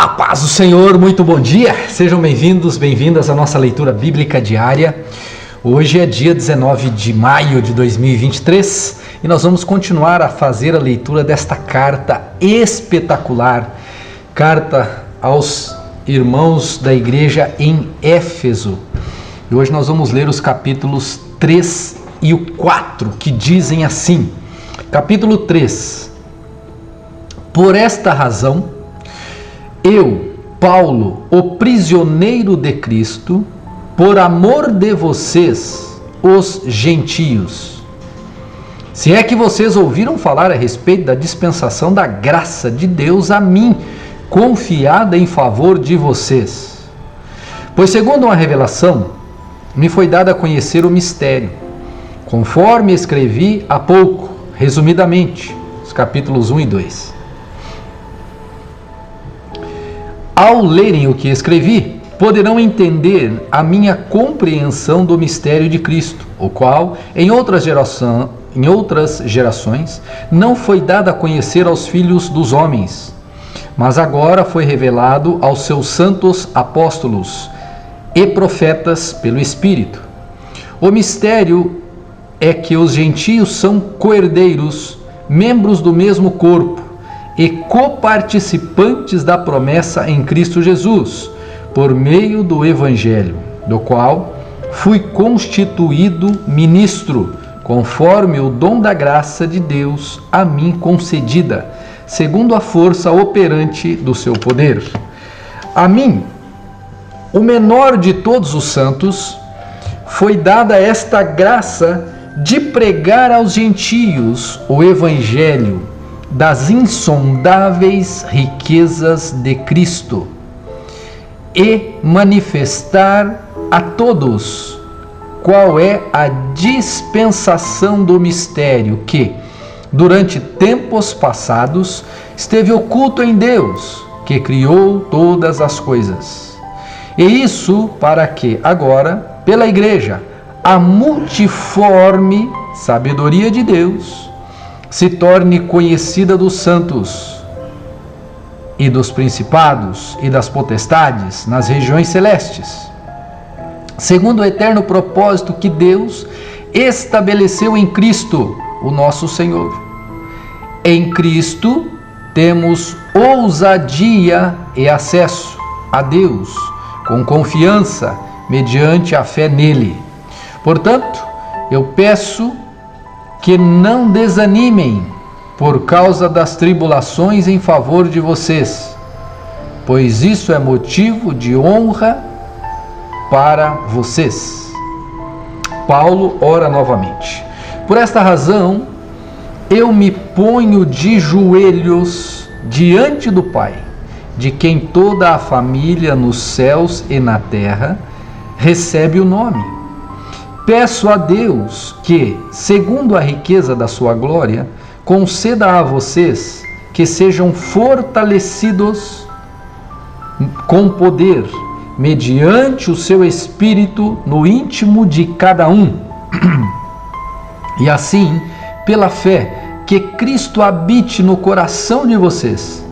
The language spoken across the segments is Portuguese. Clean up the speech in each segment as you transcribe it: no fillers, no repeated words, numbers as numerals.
A paz do Senhor, muito bom dia, sejam bem-vindos, bem-vindas à nossa leitura bíblica diária. Hoje é dia 19 de maio de 2023 e nós vamos continuar a fazer a leitura desta carta espetacular, carta aos irmãos da igreja em Éfeso. E hoje nós vamos ler os capítulos 3 e o 4, que dizem assim, capítulo 3: Por esta razão, eu, Paulo, o prisioneiro de Cristo, por amor de vocês, os gentios. Se é que vocês ouviram falar a respeito da dispensação da graça de Deus a mim, confiada em favor de vocês. Pois segundo uma revelação, me foi dado a conhecer o mistério, conforme escrevi há pouco, resumidamente, os capítulos 1 e 2. Ao lerem o que escrevi, poderão entender a minha compreensão do mistério de Cristo, o qual, em outras gerações, não foi dado a conhecer aos filhos dos homens, mas agora foi revelado aos seus santos apóstolos e profetas pelo Espírito. O mistério é que os gentios são co-herdeiros, membros do mesmo corpo, e coparticipantes da promessa em Cristo Jesus, por meio do Evangelho, do qual fui constituído ministro, conforme o dom da graça de Deus a mim concedida, segundo a força operante do seu poder. A mim, o menor de todos os santos, foi dada esta graça de pregar aos gentios o Evangelho das insondáveis riquezas de Cristo e manifestar a todos qual é a dispensação do mistério que, durante tempos passados, esteve oculto em Deus, que criou todas as coisas. E isso para que agora, pela Igreja, a multiforme sabedoria de Deus se torne conhecida dos santos e dos principados e das potestades nas regiões celestes, segundo o eterno propósito que Deus estabeleceu em Cristo, o nosso Senhor. Em Cristo temos ousadia e acesso a Deus com confiança mediante a fé nele. Portanto, eu peço que não desanimem por causa das tribulações em favor de vocês, pois isso é motivo de honra para vocês. Paulo ora novamente. Por esta razão, eu me ponho de joelhos diante do Pai, de quem toda a família nos céus e na terra recebe o nome. Peço a Deus que, segundo a riqueza da sua glória, conceda a vocês que sejam fortalecidos com poder, mediante o seu Espírito no íntimo de cada um. E assim, pela fé, que Cristo habite no coração de vocês,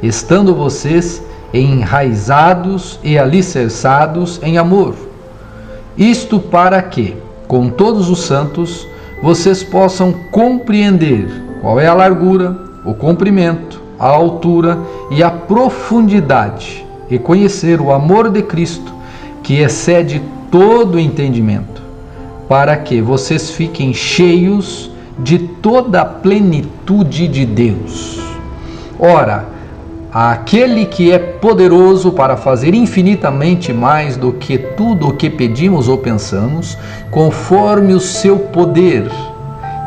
estando vocês enraizados e alicerçados em amor. Isto para que, com todos os santos, vocês possam compreender qual é a largura, o comprimento, a altura e a profundidade, e conhecer o amor de Cristo, que excede todo o entendimento, para que vocês fiquem cheios de toda a plenitude de Deus. Ora, aquele que é poderoso para fazer infinitamente mais do que tudo o que pedimos ou pensamos, conforme o seu poder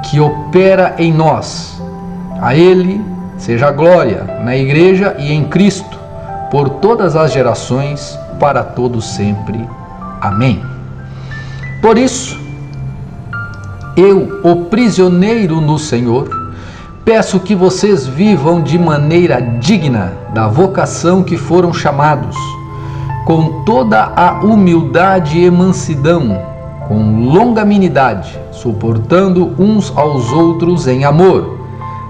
que opera em nós. A ele seja a glória na Igreja e em Cristo, por todas as gerações, para todos sempre. Amém. Por isso, eu, o prisioneiro no Senhor, peço que vocês vivam de maneira digna da vocação que foram chamados, com toda a humildade e mansidão, com longanimidade, suportando uns aos outros em amor,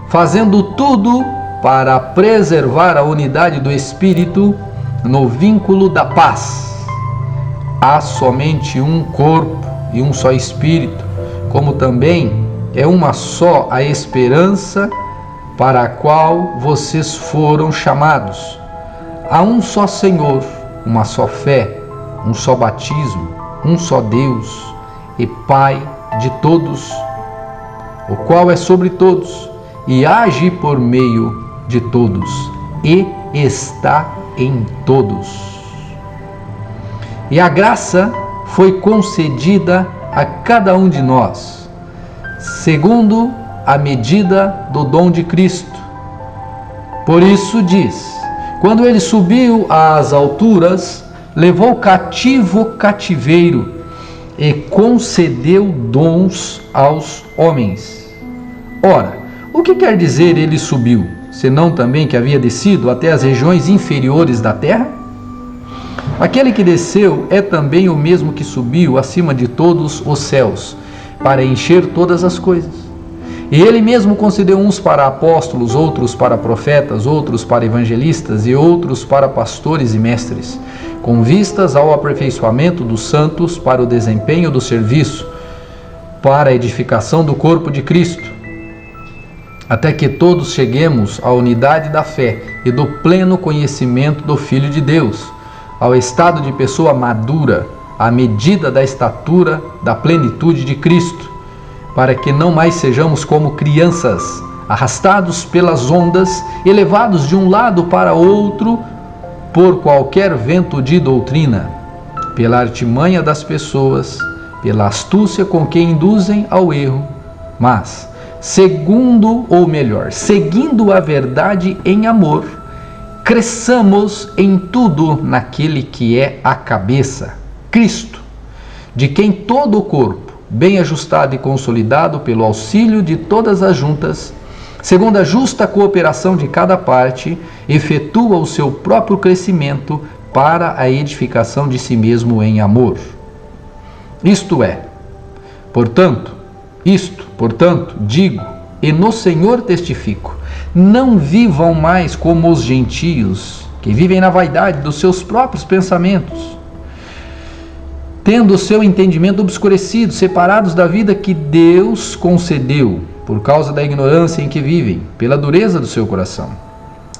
fazendo tudo para preservar a unidade do Espírito no vínculo da paz. Há somente um corpo e um só Espírito, como também é uma só a esperança para a qual vocês foram chamados. Há um só Senhor, uma só fé, um só batismo, um só Deus e Pai de todos, o qual é sobre todos e age por meio de todos e está em todos. E a graça foi concedida a cada um de nós, segundo a medida do dom de Cristo. Por isso diz: quando ele subiu às alturas, levou cativo o cativeiro e concedeu dons aos homens. Ora, o que quer dizer ele subiu, senão também que havia descido até as regiões inferiores da terra? Aquele que desceu é também o mesmo que subiu acima de todos os céus, para encher todas as coisas. E ele mesmo concedeu uns para apóstolos, outros para profetas, outros para evangelistas e outros para pastores e mestres, com vistas ao aperfeiçoamento dos santos para o desempenho do serviço, para a edificação do corpo de Cristo, até que todos cheguemos à unidade da fé e do pleno conhecimento do Filho de Deus, ao estado de pessoa madura, à medida da estatura da plenitude de Cristo, para que não mais sejamos como crianças, arrastados pelas ondas e levados de um lado para outro por qualquer vento de doutrina, pela artimanha das pessoas, pela astúcia com que induzem ao erro, mas, seguindo a verdade em amor, cresçamos em tudo naquele que é a cabeça, Cristo, de quem todo o corpo, bem ajustado e consolidado pelo auxílio de todas as juntas, segundo a justa cooperação de cada parte, efetua o seu próprio crescimento para a edificação de si mesmo em amor. Portanto, digo, e no Senhor testifico, não vivam mais como os gentios, que vivem na vaidade dos seus próprios pensamentos, tendo o seu entendimento obscurecido, separados da vida que Deus concedeu, por causa da ignorância em que vivem, pela dureza do seu coração.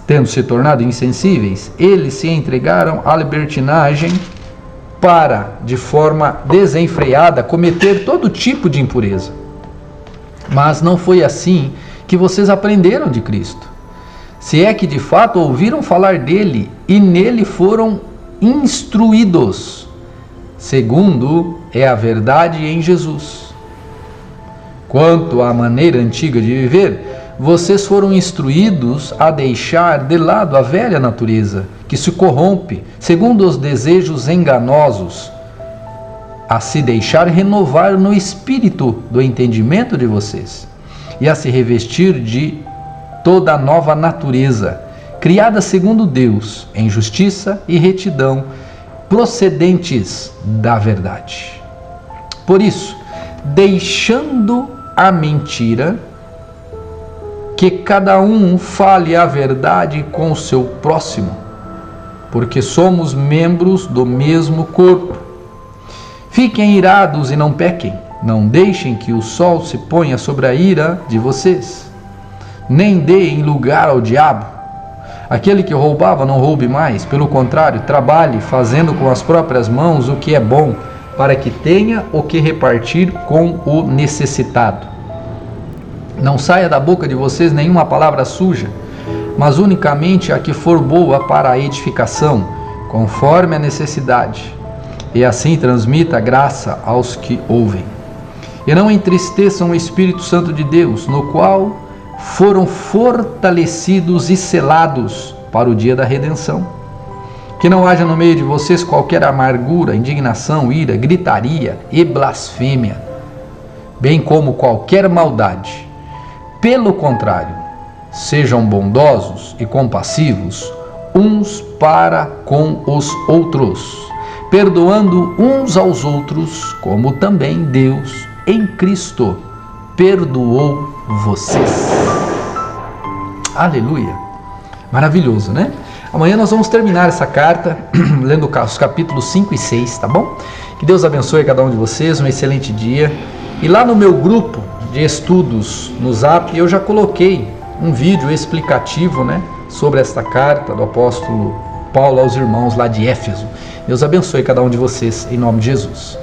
Tendo se tornado insensíveis, eles se entregaram à libertinagem para, de forma desenfreada, cometer todo tipo de impureza. Mas não foi assim que vocês aprenderam de Cristo, se é que de fato ouviram falar dele e nele foram instruídos, segundo é a verdade em Jesus. Quanto à maneira antiga de viver, vocês foram instruídos a deixar de lado a velha natureza, que se corrompe segundo os desejos enganosos, a se deixar renovar no espírito do entendimento de vocês, e a se revestir de toda a nova natureza, criada segundo Deus, em justiça e retidão, procedentes da verdade. Por isso, deixando a mentira, que cada um fale a verdade com o seu próximo, porque somos membros do mesmo corpo. Fiquem irados e não pequem, não deixem que o sol se ponha sobre a ira de vocês, nem deem lugar ao diabo. Aquele que roubava não roube mais, pelo contrário, trabalhe fazendo com as próprias mãos o que é bom, para que tenha o que repartir com o necessitado. Não saia da boca de vocês nenhuma palavra suja, mas unicamente a que for boa para a edificação, conforme a necessidade, e assim transmita graça aos que ouvem. E não entristeçam o Espírito Santo de Deus, no qual foram fortalecidos e selados para o dia da redenção. Que não haja no meio de vocês qualquer amargura, indignação, ira, gritaria e blasfêmia, bem como qualquer maldade. Pelo contrário, sejam bondosos e compassivos uns para com os outros, perdoando uns aos outros, como também Deus, em Cristo, perdoou vocês. Aleluia! Maravilhoso, né? Amanhã nós vamos terminar essa carta, lendo os capítulos 5 e 6, tá bom? Que Deus abençoe cada um de vocês, um excelente dia. E lá no meu grupo de estudos no Zap, eu já coloquei um vídeo explicativo, né, sobre esta carta do apóstolo Paulo aos irmãos lá de Éfeso. Deus abençoe cada um de vocês, em nome de Jesus.